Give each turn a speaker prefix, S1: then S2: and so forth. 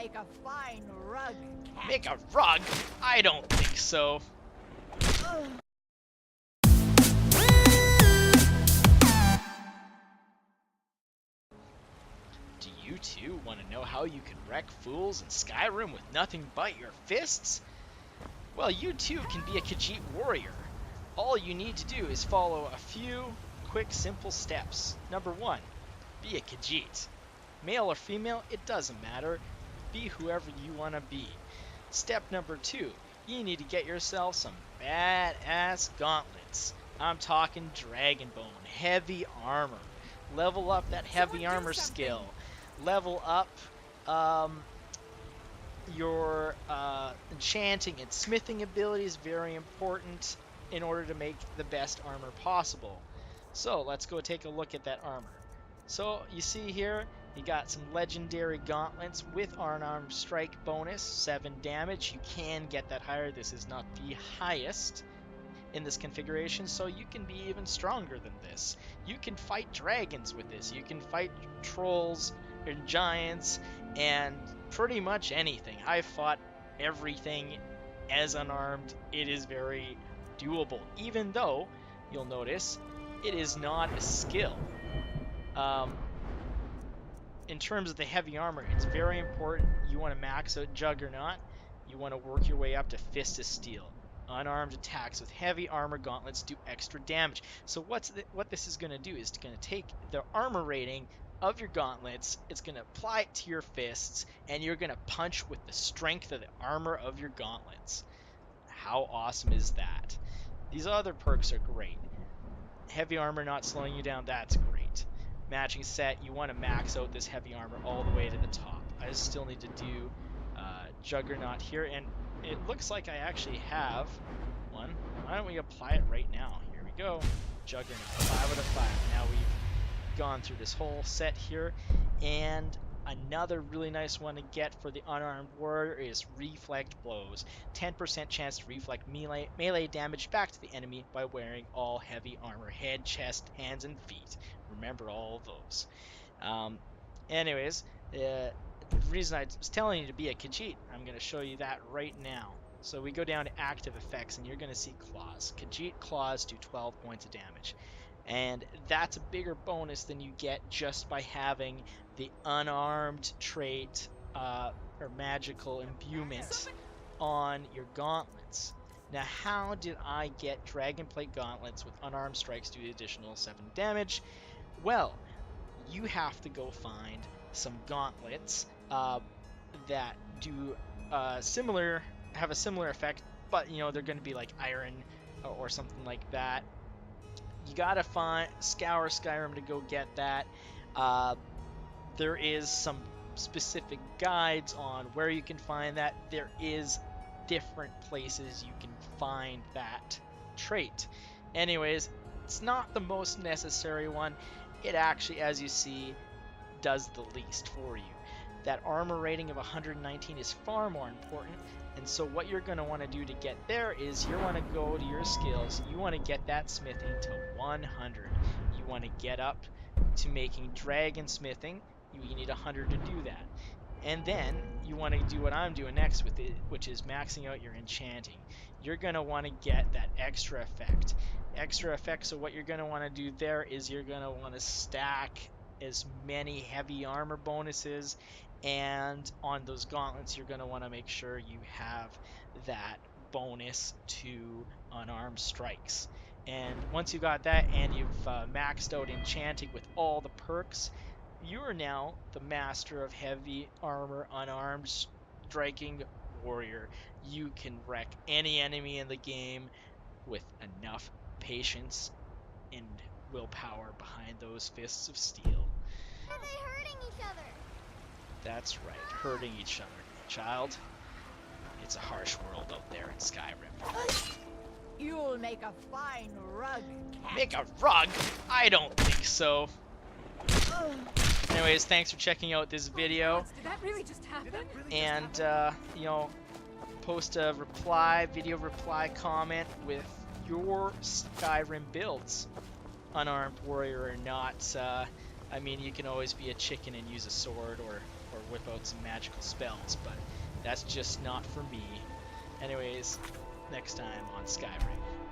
S1: make a fine rug, cat.
S2: Make a rug? I don't think so. Do you too want to know how you can wreck fools in Skyrim with nothing but your fists? Well, you too can be a Khajiit warrior. All you need to do is follow a few quick, simple steps. Number 1, be a Khajiit. Male or female, it doesn't matter. Be whoever you want to be. Step number 2, you need to get yourself some badass gauntlets. I'm talking Dragonbone, heavy armor. Level up that heavy armor skill. Level up your enchanting and smithing ability is very important in order to make the best armor possible. So let's go take a look at that armor. So you see here, you got some legendary gauntlets with unarmed strike bonus, 7 damage. You can get that higher. This is not the highest in this configuration, so you can be even stronger than this. You can fight dragons with this. You can fight trolls and giants and pretty much anything. I've fought everything as unarmed. It is very doable, even though you'll notice it is not a skill. In terms of the heavy armor, it's very important. You want to max out Juggernaut. You want to work your way up to Fist of Steel. Unarmed attacks with heavy armor gauntlets do extra damage. So what this is going to do is it's going to take the armor rating of your gauntlets, it's going to apply it to your fists, and you're going to punch with the strength of the armor of your gauntlets. How awesome is that? These other perks are great. Heavy armor not slowing you down, that's great. Matching set, you want to max out this heavy armor all the way to the top. I still need to do Juggernaut here, and it looks like I actually have one. Why don't we apply it right now? Here we go. Juggernaut, 5 out of 5. Now we've gone through this whole set here, and another really nice one to get for the unarmed warrior is Reflect Blows. 10% chance to reflect melee damage back to the enemy by wearing all heavy armor, head, chest, hands, and feet. Remember all of those. Anyways, the reason I was telling you to be a Khajiit, I'm going to show you that right now. So we go down to active effects, and you're going to see claws. Khajiit claws do 12 points of damage. And that's a bigger bonus than you get just by having the unarmed trait or magical imbuement on your gauntlets. Now, how did I get Dragonplate gauntlets with unarmed strikes do additional 7 damage? Well, you have to go find some gauntlets that do have a similar effect, but you know they're going to be like iron or something like that. You gotta scour Skyrim to go get that. There is some specific guides on where you can find that. There is different places you can find that trait. Anyways, it's not the most necessary one. It actually, as you see, does the least for you. That armor rating of 119 is far more important, and so what you're going to want to do to get there is you want to go to your skills. You want to get that smithing to 100. You want to get up to making dragon smithing. You need 100 to do that. And then you want to do what I'm doing next with it, which is maxing out your enchanting. You're going to want to get that extra effect. So what you're going to want to do there is you're going to want to stack as many heavy armor bonuses, and on those gauntlets you're going to want to make sure you have that bonus to unarmed strikes. And once you got that and you've maxed out enchanting with all the perks, you are now the master of heavy armor unarmed striking warrior. You can wreck any enemy in the game with enough patience and willpower behind those fists of steel.
S3: Are they hurting each other?
S2: That's right, hurting each other, child. It's a harsh world out there in Skyrim.
S1: You'll make a fine rug, cat.
S2: Make a rug? I don't think so. Anyways, thanks for checking out this video.
S4: Did that really just happen?
S2: And, you know, post a video reply comment with your Skyrim builds. Unarmed warrior or not. I mean, you can always be a chicken and use a sword or whip out some magical spells, but that's just not for me. Anyways, next time on Skyrim.